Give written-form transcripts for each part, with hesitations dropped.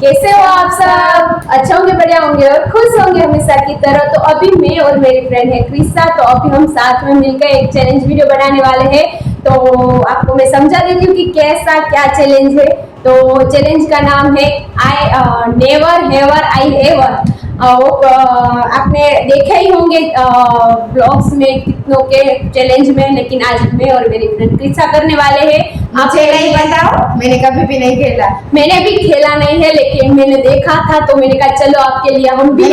कैसे हो आप सब? अच्छा होंगे, बढ़िया होंगे और खुश होंगे हमेशा की तरह। तो अभी मैं और मेरी फ्रेंड है क्रिसा, तो अभी हम साथ में मिलकर एक चैलेंज वीडियो बनाने वाले हैं। तो आपको मैं समझा देती हूँ कि कैसा क्या चैलेंज है। तो चैलेंज का नाम है I never have I ever. आपने देखे ही होंगे ब्लॉग्स में कितनों के चैलेंज में, लेकिन आज मैं और मेरी फ्रेंड क्रिसा करने वाले हैं। मुझे नहीं बताओ, मैंने कभी भी नहीं खेला। मैंने भी खेला नहीं है, लेकिन मैंने देखा था तो मैंने कहा चलो आपके लिए हम भी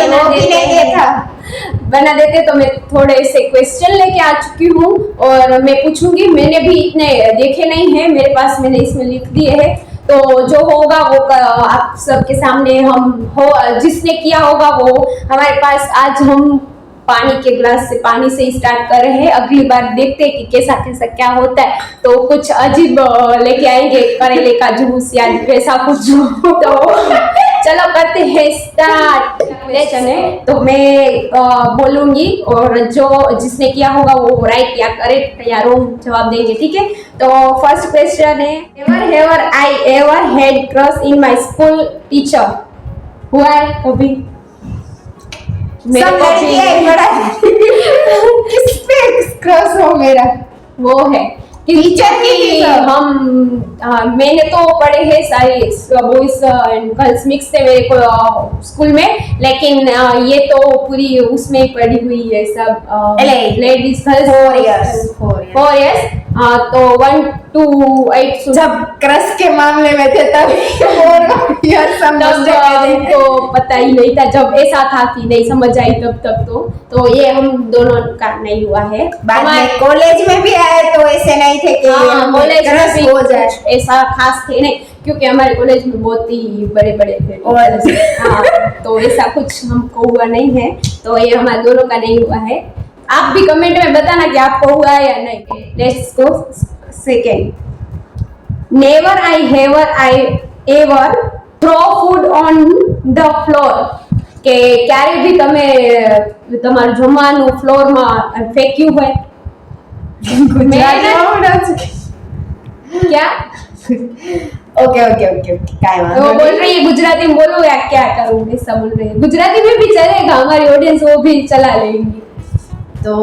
बना देते। तो मैं थोड़े से क्वेश्चन लेके आ चुकी हूँ और मैं पूछूंगी। मैंने भी इतने देखे नहीं है मेरे पास, मैंने इसमें लिख दिए हैं। तो जो होगा वो आप सबके सामने हम हो, जिसने किया होगा वो हमारे पास। आज हम पानी के ग्लास से पानी से स्टार्ट कर रहे हैं, अगली बार देखते हैं कि कैसा कैसा क्या होता है। तो कुछ अजीब लेके आएंगे, करेले का जूस या वैसा कुछ। तो चलो करते हैं स्टार्ट। क्वेश्चन है तो मैं बोलूंगी और जो जिसने किया होगा वो राइट या करेक्ट या रॉन्ग जवाब देंगे, ठीक है। तो फर्स्ट क्वेश्चन है, ever have I ever had crush in my school teacher? हुआ है कभी? सब लड़की है बड़ा किस पे क्रश हो मेरा? वो है टीचर की। मैंने तो पढ़े हैं सारे बॉयज एंड गर्ल्स मिक्स थे मेरे को स्कूल में, लेकिन ये तो पूरी उसमें पढ़ी हुई है सब लेडीज गर्ल्स 4 इयर्स। तो 1 to 8 जब क्रश के मामले में थे तब तो पता ही नहीं था, जब ऐसा था कि नहीं समझ आई तब तक। तो ये हम दोनों का नहीं हुआ है। बाद में कॉलेज में भी आए तो ऐसे नहीं थे कि कॉलेज में भी हो जाए, ऐसा खास थे नहीं, क्योंकि हमारे कॉलेज में बहुत ही बड़े बड़े थे और तो ऐसा कुछ हमको हुआ नहीं है। तो ये हमारे दोनों का नहीं हुआ है। आप भी कमेंट में बताना कि आपको हुआ है या नहीं। Let's go second. Never I have I ever throw food on the floor. કે ક્યારે બી તમે તમારું જમવાનું ફ્લોરમાં ફેંક્યું હોય? क्या? ओके ओके ओके काय वो बोल रही है गुजराती में बोलो या क्या करूँ, ऐसा बोल रही है। गुजराती में भी चलेगा, हमारी ऑडियंस वो भी चला लेंगी। तो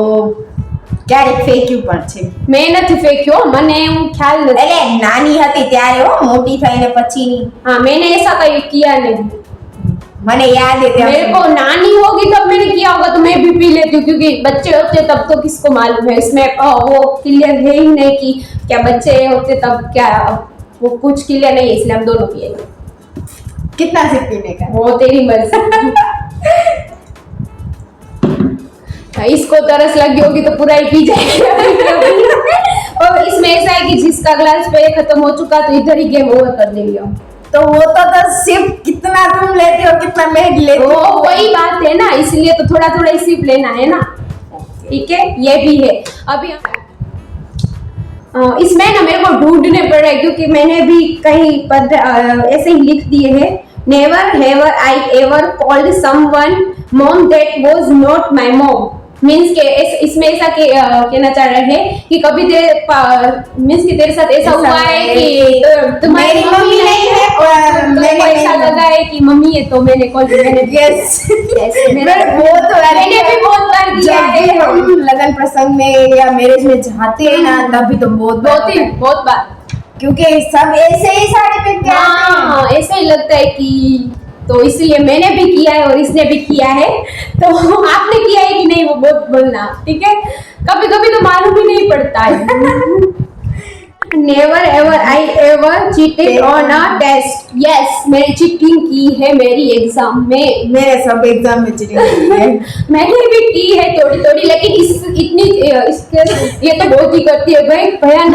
ક્યારેક ફેંક્યું પણ છે? મેં નથી ફેંક્યો, મને એવું ખ્યાલ નથી। એટલે નાની હતી ત્યારે હો, મોટી થઈને પછી ની। हाँ, मैंने ऐसा कहीं किया नहीं। મને યાદ है मेरे को नानी होगी तब मैंने किया होगा तो मैं भी पी लेती हूँ, क्योंकि बच्चे होते तब तो किसको मालूम है। इसमें वो क्लियर है ही नहीं कि क्या बच्चे होते तब क्या, वो कुछ क्लियर नहीं है, इसलिए हम दोनों पिएंगे। कितना से पीने का? वो तेरी मर्जी। इसको तरस लगी होगी तो पूरा ही पी जाएगी। और इसमें ऐसा है कि जिसका ग्लास पे खत्म हो चुका तो इधर ही गेम ओवर कर देंगे हम। तो वो तो सिर्फ कितना तुम लेती हो कितना मैं लेती हूँ, वही बात है ना, इसलिए तो थोड़ा थोड़ा सिर्फ लेना है ना, ठीक है। ये भी है। अभी इसमें ना मेरे को ढूंढने पड़ रहे हैं, क्योंकि मैंने भी कहीं पद ऐसे ही लिख दिए हैं। Never have I ever called someone mom that was not my mom. Means के इसमें ऐसा कहना चाह रहे हैं कि कभी मीन्स कि तेरे साथ ऐसा हुआ है कि तुम्हारी मम्मी नहीं है और मैंने ऐसा लगा है कि मम्मी है तो मैंने कॉल किया। यस मैंने भी बहुत बार किया है। हम लगन प्रसंग में या मैरिज में जाते हैं ना, तभी तो बहुत बार, क्योंकि सब ऐसे ही साड़ी पहन के आते हैं। ऐसे ही लगता है कि, तो इसलिए मैंने भी किया है और इसने भी किया है। तो आपने किया है कि नहीं वो बहुत बोलना, ठीक है। कभी कभी तो मालूम ही नहीं पड़ता है। Never ever I ever cheated on a test. Yes, मैंने चीटिंग की है मेरी एग्जाम में। मेरे सब एग्जाम में चीटिंग की है। मैंने भी की है थोड़ी थोड़ी, लेकिन ये तो बहुत ही करती है भाई, भयानक।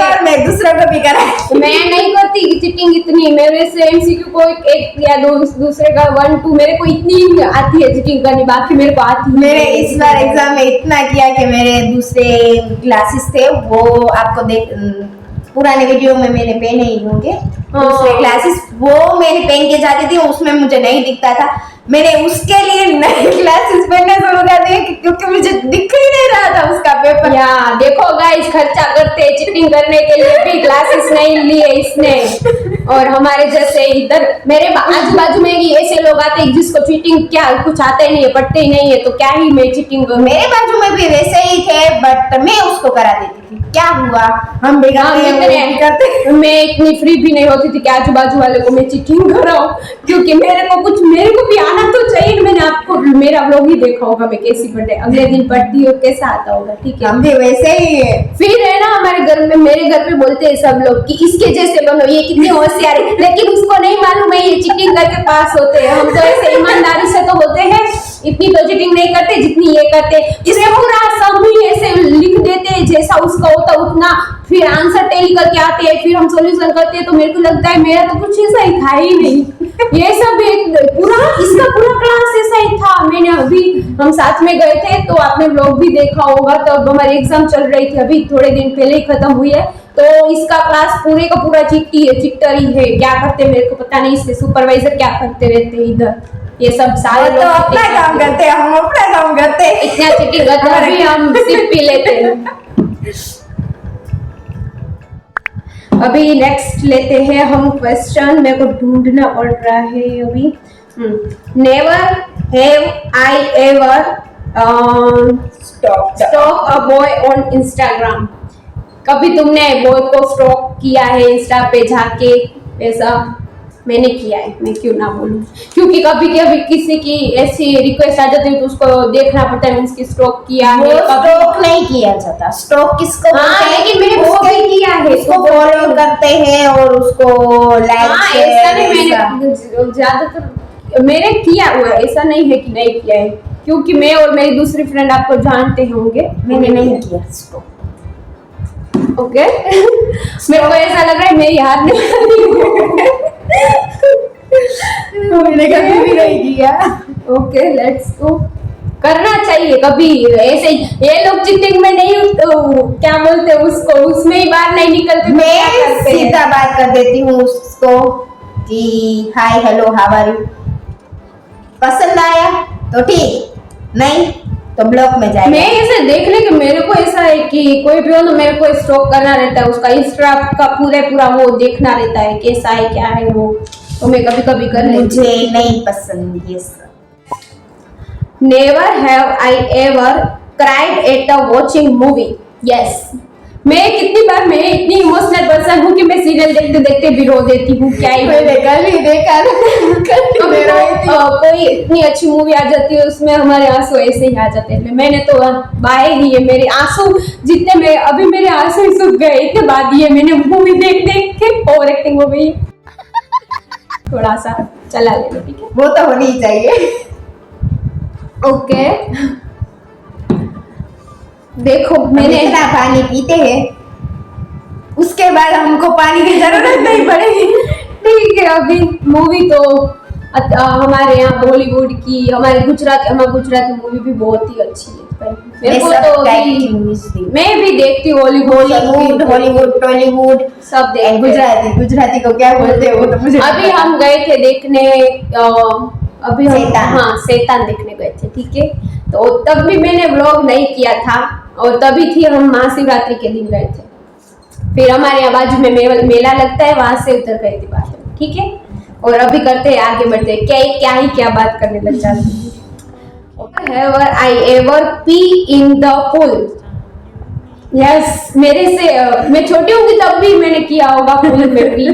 और मैं दूसरों को भी करा। मैं नहीं करती चीटिंग इतनी। मेरे से एमसीक्यू को एक या दो दूसरे का 1 2 मेरे को इतनी आती है चीटिंग करनी, बाकी मेरे को आती है। मैंने इस बार एग्जाम में इतना किया कि मेरे दूसरे क्लासेस थे वो आपको पुराने वीडियो में मैंने पहने ही होंगे हाँ। दूसरे ग्लासेस, वो मैंने पहन के जाती थी, उसमें मुझे नहीं दिखता था। मैंने उसके लिए नए ग्लासेस पहनने शुरू कर दिए क्योंकि मुझे दिख ही नहीं रहा था उसका पेपर। या देखो गाइस, खर्चा करते चीटिंग करने के लिए भी ग्लासेस नहीं लिए इसने। और हमारे जैसे इधर मेरे आजू बाजू में ही ऐसे लोग आते हैं जिसको चीटिंग क्या कुछ आता ही नहीं है, पढ़ते ही नहीं है, तो क्या ही मैं चीटिंग करूं। मेरे बाजू में भी वैसे ही थे, बट मैं उसको करा देती थी। क्या हुआ, हम भी करते। मैं इतनी फ्री भी नहीं होती थी कि आजू बाजू वाले को मैं चीटिंग कराऊं, क्योंकि मेरे को भी आना तो चाहिए। मैंने आपको मेरा व्लॉग ही देखा होगा, मैं कैसी पढ़ते अगले दिन पढ़ती हूँ, कैसा आता होगा, ठीक है। हम भी वैसे ही है। फिर है ना हमारे घर में, मेरे घर पे बोलते हैं सब लोग कि इसके जैसे बनो, ये कितनी होशियार है, लेकिन उसको नहीं मालूम है ये चीटिंग करके पास होते हैं। हम तो ऐसे ईमानदारी से तो होते हैं, इतनी तो चीटिंग नहीं करते जितनी ये करते। इसे पूरा सब भी ऐसे लिख देते हैं जैसा उसका होता उतना, फिर आंसर टेली करके आते हैं, फिर हम सॉल्यूशन करते हैं। तो मेरे को लगता है मेरा तो कुछ ऐसा ही था ही नहीं। ये सब एक इसका पूरा क्लास ऐसा ही था। मैंने अभी हम साथ में गए थे तो आपने व्लॉग भी देखा होगा, तब हमारी एग्जाम चल रही थी, अभी थोड़े दिन पहले ही खत्म हुई है। तो इसका क्लास पूरे का पूरा चिट्टर ही है। क्या करते मेरे को पता नहीं, इसके सुपरवाइजर क्या करते रहते हैं इधर, ये सब सारे तो अपना काम करते हैं, हम अपना काम करते हैं। इतना चीटिंग करते हैं, अभी हम सिर्फ पी लेते हैं। अभी नेक्स्ट लेते हैं हम क्वेश्चन, मेरे को ढूंढना पड़ रहा है अभी। Never have I ever stock a boy on Instagram. कभी तुमने बॉय को स्टॉक किया है इंस्टा पे जाके? ऐसा मैंने किया है, मैं क्यों ना बोलूं, क्योंकि कभी कभी किसी की ऐसी रिक्वेस्ट आ जाती है तो उसको देखना पड़ता है, मींस की स्टॉक किया है। स्टॉक नहीं किया जाता, स्टॉक किसको बोलते हैं? लेकिन मैंने वो भी किया है, उसको फॉलो करते हैं और उसको लाइक ऐसा नहीं, मैंने ज्यादातर मैंने किया हुआ है, ऐसा नहीं है कि नहीं किया है, क्योंकि मैं और मेरी दूसरी फ्रेंड आपको जानते होंगे, मैंने नहीं किया स्टॉक। ओके। मेरे को ऐसा लग रहा है मैं याद नहीं मैंने कभी भी नहीं किया। Okay let's go. करना चाहिए कभी ऐसे। ये लोग चीटिंग में नहीं, तो क्या बोलते हैं उसको, उसमें ही बाहर नहीं निकलते। मैं सीधा बात कर देती हूँ उसको कि hi hello how are you, पसंद आया तो ठीक, नहीं तो ब्लॉक में जाएगा। मैं ऐसे देख ले कि मेरे को ऐसा है कि कोई भी हो तो मेरे को स्टॉक करना रहता है, उसका इंस्टा का पूरा वो देखना रहता है कैसा है क्या है वो, तो मैं कभी कभी कर लेती। मुझे नहीं पसंद ये सब। Never have I ever cried at a watching movie. Yes, मैं कितनी बार, मैं इतनी इमोशनल पर्सन हूँ कि मैं सीरियल देखते देखते भी रो देती हूँ। क्या ही कल ही देखा कोई इतनी अच्छी मूवी आ जाती है उसमें हमारे आंसू ऐसे ही आ जाते हैं। मैंने तो बाए ही है, मेरे आंसू जितने में अभी मेरे आंसू ही सूख गए इतने बाद ये मैंने मूवी देख देख के ओवर एक्टिंग हो गई। थोड़ा सा चला ले, ठीक है, वो तो होनी ही चाहिए। ओके। देखो मैंने इतना पानी पीते हैं, उसके बाद हमको पानी की जरूरत नहीं पड़ेगी। ठीक है, अभी मूवी तो हमारे यहाँ बॉलीवुड की, हमारी गुजराती मूवी भी बहुत ही अच्छी है। मेरे को तो मैं भी देखती हूँ हॉलीवुड टॉलीवुड सब देखते। गुजराती को क्या बोलते हैं वो तो मुझे अभी हम गए थे देखने, अभी हम शैतान। शैतान देखने गए थे, ठीक है। तो तब भी मैंने व्लॉग नहीं किया था, और तभी थी हम महाशिवरात्रि के दिन गए थे। फिर हमारे यहाँ बाजू में मेला लगता है, वहां से उतर गए थे बाहर, ठीक है। और अभी करते हैं, आगे बढ़ते हैं, क्या बात करने लग जाती है। Have I ever P in the pool? Yes, मेरे से मैं छोटी होंगी तब भी मैंने किया होगा पूल में भी,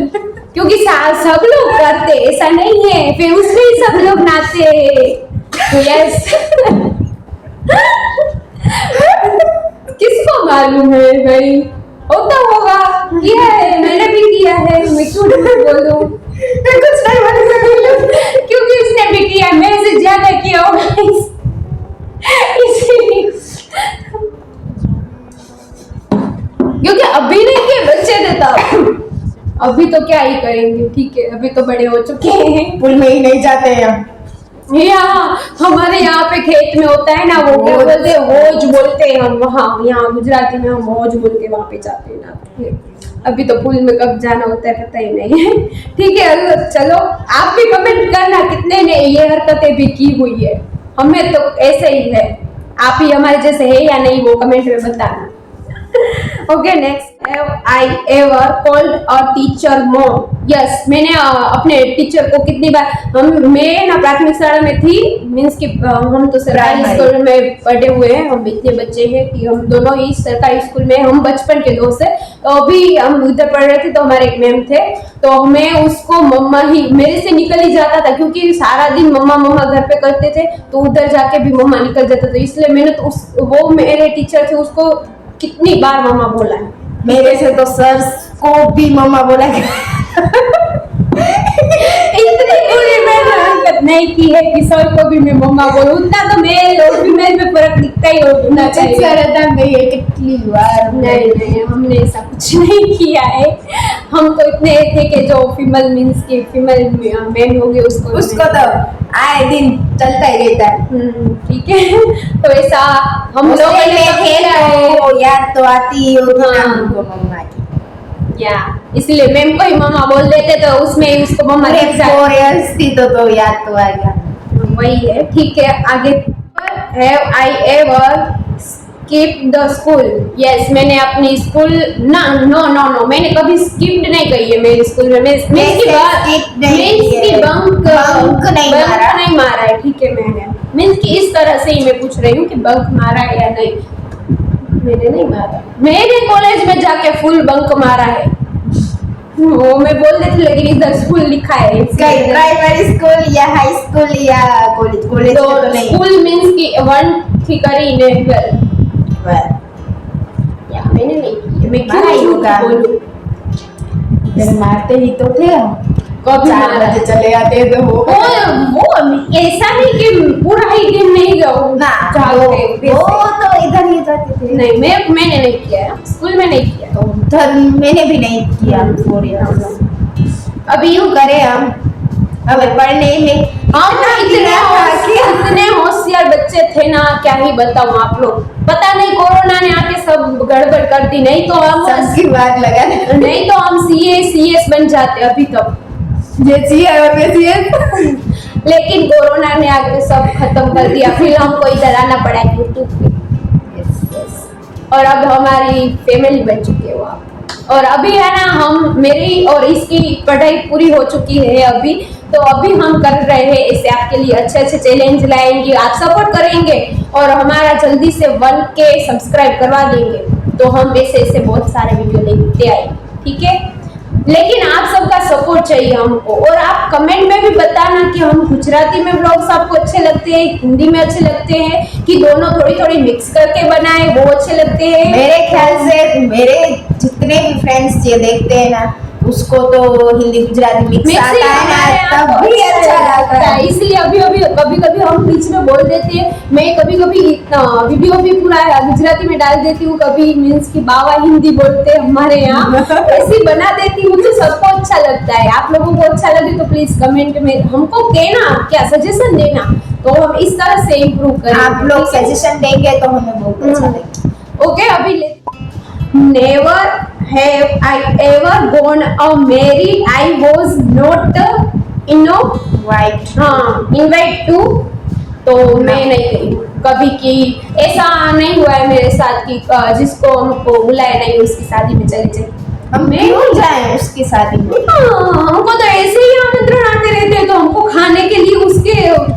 क्योंकि सब लोग करते, ऐसा नहीं है, फिर उसमें ही सब लोग नाचते हैं। तो यस, किसको मालूम है भाई, होता होगा, किया है, मैंने भी किया है, मैं क्यों नहीं बोलूं, मैं कुछ नहीं बोल सकती क्योंकि उसने भी किया, मेरे से ज्यादा किया होगा इसीलिए। क्योंकि अभी नहीं किए, बच्चे थे तब, अभी तो क्या ही करेंगे, ठीक है, अभी तो बड़े हो चुके हैं। पुल में ही नहीं जाते हैं हम। यहाँ हमारे यहाँ पे खेत में होता है ना, वो क्या बोलते हैं, होज बोलते हैं हम, वहाँ यहाँ गुजराती में हम होज बोल के वहाँ पे जाते हैं ना। अभी तो पूल में कब जाना होता है पता ही नहीं है। ठीक है, चलो आप भी कमेंट करना कितने ने ये हरकतें भी की हुई है। हमें तो ऐसे ही है, आप ही हमारे जैसे है या नहीं वो कमेंट में बताना। Okay next, have I ever called a teacher mom? Yes, मैंने अपने टीचर को कितनी बार, मैं ना प्राथमिक शाला में थी, मीन्स कि हम तो सरकारी स्कूल में पढ़े हुए हैं, हम इतने बच्चे हैं कि हम दोनों ही सरकारी स्कूल में, हम बचपन के दोस्त हैं। तो अभी हम उधर पढ़ रहे थे तो हमारे एक मैम थे, तो मैं उसको मम्मा ही, मेरे से निकल ही जाता था क्योंकि सारा दिन मम्मा मम्मा घर पे करते थे, तो उधर जाके भी मम्मा निकल जाता था, इसलिए मैंने तो वो मेरे टीचर थे उसको कितनी बार मम्मा बोला है। मेरे से तो सर को भी मम्मा बोला है। इतनी बुरी मैंने हरकत नहीं की है कि सर को भी मैं मम्मा बोलूं, उतना तो मेरे और फीमेल में फर्क दिखता ही होना चाहिए। कितनी बार नहीं नहीं, हमने ऐसा कुछ नहीं किया है। हम तो इतने थे कि जो फीमेल मीन्स की फीमेल मैन होगी उसको तो आए दिन चलता ही रहता है। ठीक है, तो ऐसा हम लोग याद तो आती होगी ना हाँ। हमको मम्मा की, या इसलिए मैम को ही मम्मा बोल देते तो उसमें ही उसको मम्मा पूरे दिख जाती। 4 years थी तो याद तो आ गया। वही है, ठीक है आगे। Have I ever skip the school? Yes, मैंने अपनी स्कूल ना नो नो नो मैंने कभी स्किप्ड नहीं करी है मेरे स्कूल में। मैं बंक नहीं मारा है। ठीक है, मैंने मीन्स कि इस तरह से ही मैं पूछ रही हूँ कि बंक मारा है या नहीं। मैंने नहीं मारा, मैंने कॉलेज में जाके फुल बंक मारा है, वो मैं बोल देती, लेकिन इधर स्कूल लिखा है, प्राइमरी स्कूल या हाई स्कूल या कॉलेज? कॉलेज तो नहीं, स्कूल मीन्स कि 1 थी करी ने 12 या मैंने नहीं की। मैं क्यों झूठ बोलूं? इधर मारते ही तो थे हम, कभी 4 मारा बजे चले आते थे वो ऐसा नहीं कि पूरा ही दिन नहीं जाओ ना, वो तो इधर ही जाते थे। नहीं, मैंने नहीं किया है, स्कूल में नहीं किया। तो उधर मैंने भी नहीं किया 4 years। अभी यूं करे हम हमें पढ़ने में हम इतने होशियार बच्चे थे ना, क्या ही बताऊं आप लोग। पता नहीं कोरोना ने आके सब गड़बड़ कर दी, नहीं तो हम सबकी बात लगा, नहीं तो हम सीएस बन जाते अभी तक, लेकिन कोरोना ने आके सब खत्म कर दिया, फिर हमको इधर आना पड़ा यूट्यूब पे। और अब हमारी फैमिली बन चुकी है वहाँ, और अभी है ना हम, मेरी और इसकी पढ़ाई पूरी हो चुकी है अभी, तो अभी हम कर रहे हैं इसे आपके लिए अच्छे अच्छे चैलेंज लाएंगे, आप सपोर्ट करेंगे और हमारा जल्दी से 1K सब्सक्राइब करवा देंगे, तो हम ऐसे बहुत सारे वीडियो लेते आएंगे। ठीक है, लेकिन आप सबका सपोर्ट चाहिए हमको, और आप कमेंट में भी बताना कि हम गुजराती में व्लॉग्स आपको अच्छे लगते हैं, हिंदी में अच्छे लगते हैं, कि दोनों थोड़ी थोड़ी मिक्स करके बनाए वो अच्छे लगते हैं। मेरे ख्याल से मेरे जितने भी फ्रेंड्स ये देखते हैं ना, उसको तो हिंदी गुजराती मिक्स आता है ना, तब भी अच्छा लगता है। इसलिए अभी कभी कभी हम बीच में बोल देते हैं, मैं कभी कभी वीडियो भी पूरा गुजराती में डाल देती हूँ, कभी मीन्स कि बाबा हिंदी बोलते हैं हमारे यहाँ, ऐसी बना देती हूँ, तो सबको अच्छा लगता है। आप लोगों को अच्छा लगे तो प्लीज कमेंट में हमको कहना, क्या सजेशन देना, तो हम इस तरह से इम्प्रूव करें। आप लोग सजेशन देंगे तो हमें बहुत अच्छा लगेगा। ओके, अभी never have I ever gone a married, I was not invite to, तो मैं नहीं गई कभी की, ऐसा नहीं हुआ है मेरे साथ कि जिसको हमको बुलाया नहीं उसकी शादी में चले जाए। हम क्यों जाएं उसकी शादी में? हमको तो ऐसे ही आमंत्रण आते रहते हैं, तो हमको खाने के लिए उसके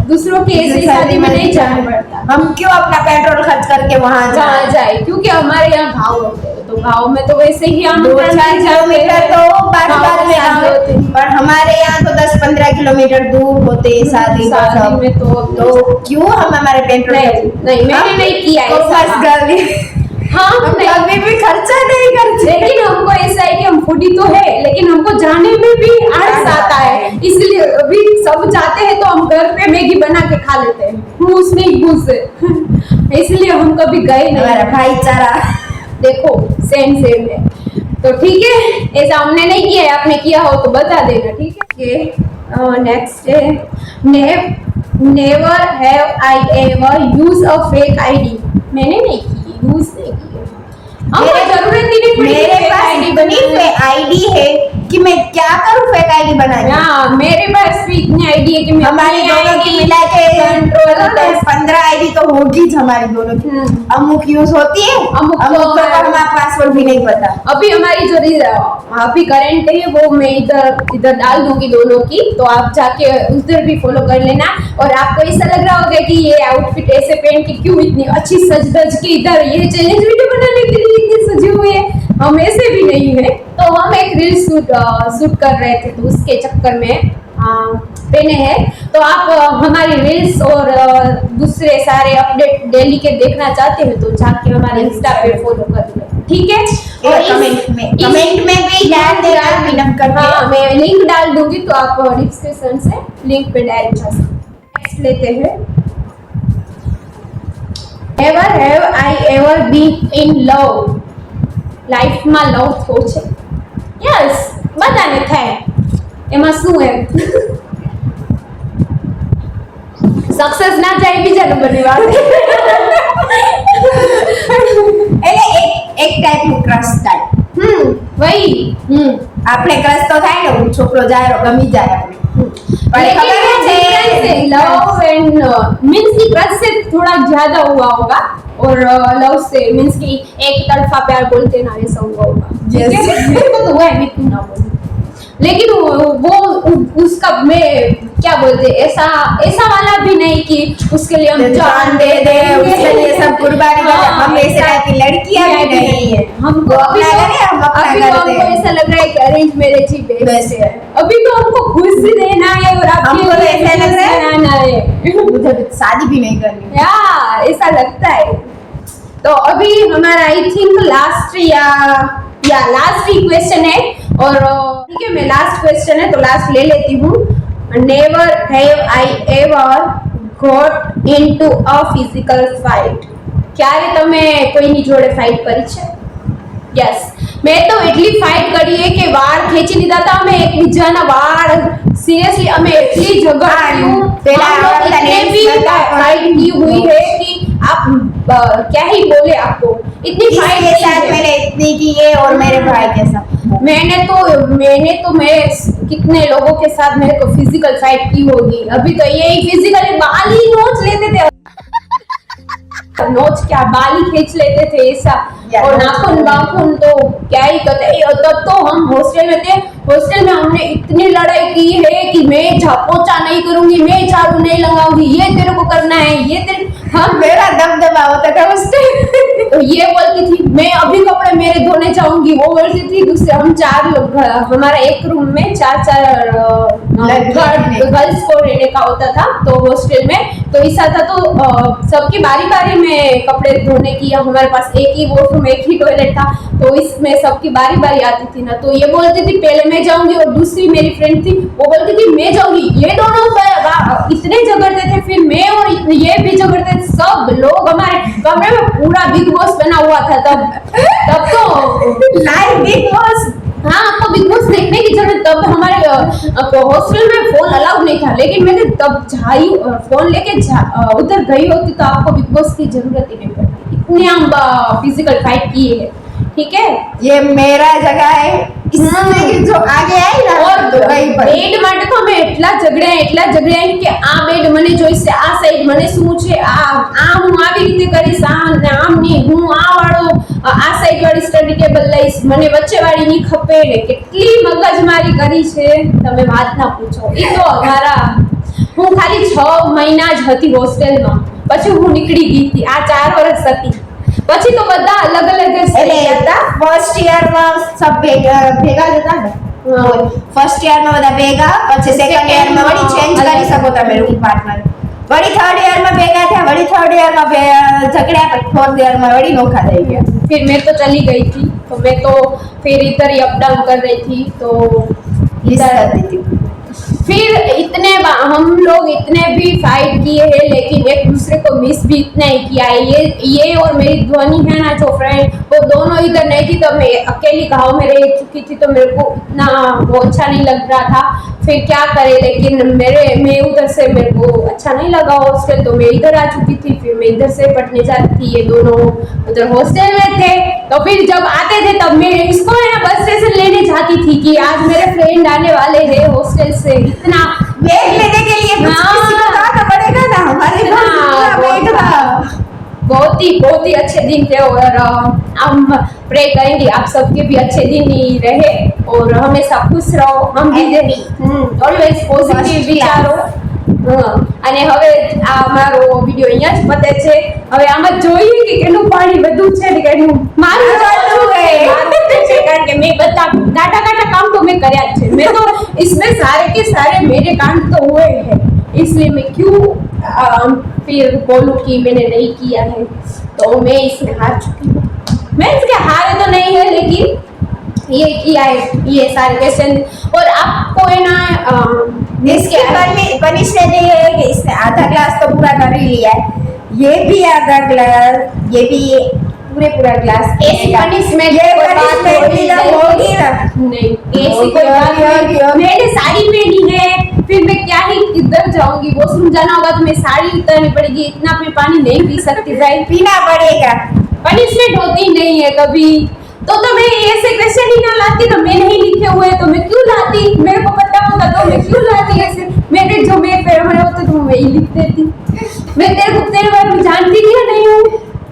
दूसरों की ऐसी शादी में नहीं जाना पड़ता। हम क्यों अपना पेट्रोल खर्च करके वहाँ जाए, क्योंकि हमारे यहाँ गाँव होते हैं, तो गाँव में तो वैसे ही 2-4 किलोमीटर तो बात में होते हैं, पर हमारे यहाँ तो 10-15 किलोमीटर दूर होते हैं शादी में, तो क्यों हम हमारे पेट्रोल नहीं मैंने नहीं किया है। हाँ, कभी भी खर्चा नहीं करते, लेकिन हमको ऐसा है कि हम फूडी तो है, लेकिन हमको जाने में भी आलस आता है, इसलिए अभी सब जाते हैं तो हम घर पे मैगी बना के खा लेते हैं, हम उसमें ही घुस से इसलिए हम कभी गए नहीं। हमारा भाईचारा देखो सेम है, तो ठीक है, ऐसा हमने नहीं किया है, आपने किया हो तो बता देना। ठीक है, नेक्स्ट है never have I ever use a fake ID. मैंने नहीं की, यूज नहीं की। हमको जरूरत ही नहीं पड़ी मेरे fake पास ID इतनी बनाने आईडी है कि मैं क्या करूं फेक आईडी बना के। हाँ, मेरे पास भी इतनी आईडी है कि मैं हमारी दोनों की मिला के कंट्रोल 15 आईडी तो होगी हमारी दोनों की। अमुक यूज होती है, अमुक अमुक तो को हमारा पासवर्ड भी नहीं पता। अभी हमारी जो अभी करंट है वो मैं इधर डाल दूंगी दोनों की, तो आप जाके उधर भी फॉलो कर लेना। और आपको ऐसा लग रहा होगा कि ये आउटफिट ऐसे पहन के क्यों इतनी अच्छी सज धज के इधर ये चैलेंज वीडियो बनाने के लिए इतनी सजी हुई है, हम ऐसे भी नहीं है। तो हम एक रील शूट कर रहे थे, तो उसके चक्कर में पहने हैं। तो आप हमारी रील्स और दूसरे सारे अपडेट डेली के देखना चाहते हैं तो जाके हमारे इंस्टा पे फॉलो कर लो, ठीक है। और कमेंट में भी डाल देना विनम करके। हाँ, मैं लिंक डाल दूंगी तो आप डिस्क्रिप्शन से लिंक पे डायरेक्ट जा सकते हैं। नेक्स्ट लेते हैं, Ever have I ever been in love? લાઈફમાં લવ થયો છે? યસ, બધાને થાય, એમાં શું એમ? સક્સેસ ના જાય બીજા નંબરની વાત. એટલે એક ટાઈપનું ક્રશ થાય। વહી આપણે ક્રશ તો થાય ને, છોકરો જાય ગમી જાય આપણે। लेकिन डिफरेंस है, लव एंड मीन्स की क्रश से थोड़ा ज्यादा हुआ होगा और लव से मीन्स की एक तरफा प्यार बोलते ना, ऐसा हुआ होगा। Yes. मेरे को तो हुआ है, मैं क्यों ना बोलूं, लेकिन वो उसका मैं क्या बोलते ऐसा वाला भी नहीं कि उसके लिए हम जान दे दे, उसके लिए सब कुर्बानी कर दे। हम ऐसे टाइप की लड़कियां भी नहीं है। हमको अभी हमको ऐसा लग रहा है कि अरेंज मैरिज ही बेस्ट है। अभी तो हमको खुश रहना है और हमको तो ऐसा लग रहा है रहना है, मुझे शादी भी नहीं करनी यार, ऐसा लगता है। तो अभी हमारा I think last last he question है, और ठीक है, मैं लास्ट क्वेश्चन है तो लास्ट ले लेती हूँ। Never have I ever got into a physical fight? ક્યારે તમે કોઈની જોડે ફાઇટ કરી છે? યસ, મેં તો એટલી ફાઇટ કરી है कि વાળ ખેંચી લીધા હતા અમે એકબીજાના વાળ, सीरियसली हमें इतनी झगड़ा इतने भी फाइट की हुई है कि आप क्या ही बोले आपको, इतनी फाइट के साथ मैंने इतनी की है और मेरे भाई के साथ मैंने तो मैं कितने लोगों के साथ मेरे को फिजिकल फाइट की होगी। अभी तो यही फिजिकली बाल ही नोच लेते थे, नोच क्या बाल ही खींच लेते थे ऐसा, और नाखून तो क्या ही कहते। तब तो हम हॉस्टल में थे, हॉस्टल में हमने इतनी लड़ाई की है कि मैं पोछा नहीं करूंगी, मैं झाड़ू नहीं लगाऊंगी, ये तेरे को करना है, ये तेरे हम मेरा दबदबा होता था उस टाइम। तो ये बोलती थी मैं अभी कपड़े मेरे धोने जाऊंगी, वो बोलती थी दूसरे। हम 4 लोग, हमारा एक रूम में 4 गर्ल्स को रहने का होता था तो हॉस्टल में, तो ऐसा था तो सबकी बारी बारी में कपड़े धोने की, हमारे पास एक ही वॉशरूम एक ही टॉयलेट था, तो इसमें सबकी बारी बारी आती थी ना। तो ये बोलती थी पहले मैं जाऊंगी, और दूसरी मेरी फ्रेंड थी वो बोलती थी मैं जाऊंगी। ये दोनों इतने झगड़ते थे, फिर मैं और ये भी झगड़ते थे। सब लोग हमारे कमरे में पूरा बिग बॉस बना हुआ था तब तो लाइव बिग बॉस। हाँ, आपको बिग बॉस देखने की जरूरत, तब हमारे हॉस्टल में फोन अलाउड नहीं था, लेकिन मैंने तब फोन लेके उधर गई होती तो आपको बिग बॉस की जरूरत ही नहीं पड़ती। इतने हम फिजिकल फाइट किए है, ठीक है। ये मेरा जगह है, इसमें जो आगे आई ना और तो वहीं पर બેડ માટે તો અમે એટલા ઝઘડ્યા કે આ બેડ મને જોઈશે, આ સાઈડ મને શું છે, આ હું આવી રીતે કરીશ, આમ નહીં, હું આ વાળો આ સાઈડ વાળી સ્ટડી ટેબલ લઈશ, મને વચ્ચે વાળી નહીં ખપે ને કેટલી મગજમારી કરી છે તમે વાત ના પૂછો। એ તો અમારા હું ખાલી 6 મહિના જ હતી હોસ્ટેલમાં, પછી હું નીકળી ગઈ હતી, આ 4 વર્ષ હતી, પછી તો બધા અલગ અલગ હતા। ફર્સ્ટ યર માં सब ભેગા જતા ને, ફર્સ્ટ યર માં બધા ભેગા, પછી સેકન્ડ યર માં વળી ચેન્જ કરી શકો તમે રૂમ પાર્ટનર, વળી થર્ડ યર માં ભેગા થયા, વળી થર્ડ યર માં ઝઘડ્યા, પછી फोर्थ યર માં વળી નોખા થઈ ગયા। फिर मैं तो चली गई थी, तो मैं तो फिर इधर ही अप डाउन कर रही थी, तो मिस कर दी थी। फिर हम लोग इतने भी फाइट किए हैं, लेकिन एक दूसरे को मिस भी इतना ही किया है। ये और मेरी ध्वनि है ना जो फ्रेंड, वो दोनों इधर नहीं थी तो मैं अकेली गाँव में रह चुकी थी, तो मेरे को इतना वो अच्छा नहीं लग रहा था। फिर क्या करे, लेकिन मैं उधर से मेरे को अच्छा नहीं लगा हॉस्टल, तो मैं इधर आ चुकी थी। फिर मैं इधर से पढ़ने जाती थी, ये दोनों उधर हॉस्टल में थे। तो फिर जब आते थे तब मैं इसको है ना बस स्टेशन लेने जाती थी कि आज मेरे फ्रेंड आने वाले हैं हॉस्टल से। इतना बैग लेने के लिए किसी को कहा पड़ेगा ना, हमारे पास बैग था। बहुत ही अच्छे दिन थे, और हम प्रे करेंगे आप सबके भी अच्छे दिन ही रहे और हमेशा खुश रहो। हम भी ऑलवेज પોઝિટિવ વિચારો। અને હવે આ અમારો વિડિયો અહીંયા જ પતે છે। હવે આમ જ જોઈએ કે કેટલું પાણી વધુ છે ને કેટલું મારું ચાલતું છે, કારણ કે મેં બધા કાટા કામ તો મેં કર્યા જ છે। मैं तो इसमें सारे के सारे मेरे कांड तो हुए हैं, इसलिए मैं क्यों फिर बोलूं कि मैंने नहीं किया है। तो मैं इसमें हार चुकी हूँ। मैं इसके हारे तो नहीं है, लेकिन ये किया है ये सारे क्वेश्चन। और आपको है ना इसके पनिशमेंट ये है कि इसने आधा क्लास तो पूरा कर ही लिया है, ये भी आधा क्लास, ये भी पूरा क्लास। ऐसी पनिशमेंट ये कोई बात पनिशमेंट होगी ना? नहीं, ऐसी कोई बात नहीं। मैंने साड़ी पहनी है, फिर मैं क्या ही किधर जाऊंगी, वॉशरूम जाना होगा तो मैं साड़ी उतारनी पड़ेगी। इतना मैं पानी नहीं पी सकती भाई, पीना पड़ेगा। पनिशमेंट होती नहीं है कभी। तो मैं ऐसे क्वेश्चन ही ना लाती, तो मैं नहीं लिखे हुए तो मैं क्यों लाती, मेरे को पता होता तो मैं क्यों लाती ऐसे। मेरे जो मेरे पेपर में होते तो मैं ही लिख देती। मैं तेरे बारे में जानती भी नहीं हूँ,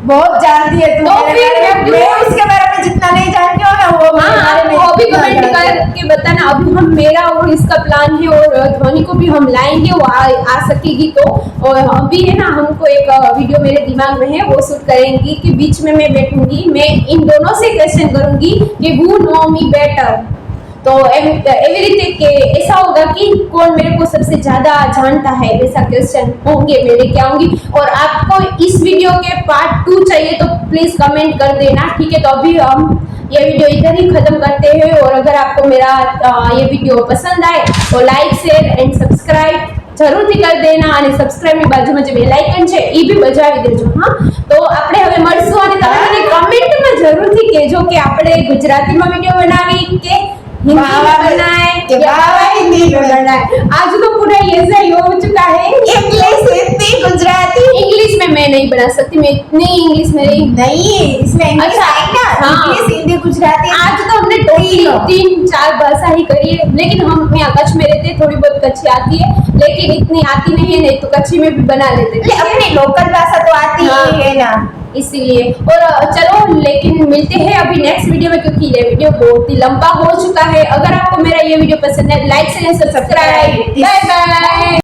बहुत जानती है तू। तो फिर मैं उसके बारे में जितना नहीं जानती हूँ ना वो मेरे बारे में वो भी जितना कमेंट जानती हूँ। करके बताना। अभी हम मेरा और इसका प्लान है, और ध्वनि को भी हम लाएंगे, वो आ सकेगी तो। और अभी है ना हमको एक वीडियो मेरे दिमाग में है, वो शूट करेंगी कि बीच में मैं बैठूंगी, मैं इन दोनों से क्वेश्चन करूंगी कि हु नो मी बेटर। तो एवी रीते के ऐसा होगा कि कौन मेरे को सबसे ज्यादा जानता है, वैसा क्वेश्चन होंगे मैं लेके आऊंगी। और आपको इस वीडियो के पार्ट 2 चाहिए तो प्लीज कमेंट कर देना, ठीक है। तो अभी हम ये वीडियो इधर ही खत्म करते हैं। और अगर आपको मेरा ये वीडियो पसंद आए तो लाइक शेयर एंड सब्सक्राइब જરૂરથી કરી દેના, અને સબસ્ક્રાઇબની બાજુમાં જે બેલ આઇકન છે એ બી બજાવી દેજો। હા, તો આપણે હવે મળશું, અને તમે મને કમેન્ટમાં જરૂરથી કહેજો કે આપણે ગુજરાતીમાં વિડિયો બનાવી કે हिंदी में बनाए या हिंदी में बनाए। आज तो पूरा ऐसा ही हो चुका है। इंग्लिश, हिंदी, गुजराती। इंग्लिश में मैं नहीं बना सकती, मैं इतनी इंग्लिश में नहीं इसमें अच्छा ना इंग्लिश, हिंदी, गुजराती। आज तो हमने टोटल 3-4 भाषा ही करी है, लेकिन हम यहाँ कच्छ में रहते, थोड़ी बहुत कच्ची आती है, लेकिन इतनी आती नहीं है। नहीं तो कच्ची में भी बना लेते, अपनी लोकल भाषा तो आती ही है ना, इसीलिए। और चलो, लेकिन मिलते हैं अभी नेक्स्ट वीडियो में, क्योंकि ये वीडियो बहुत ही लंबा हो चुका है। अगर आपको मेरा ये वीडियो पसंद है, like share subscribe. Bye bye.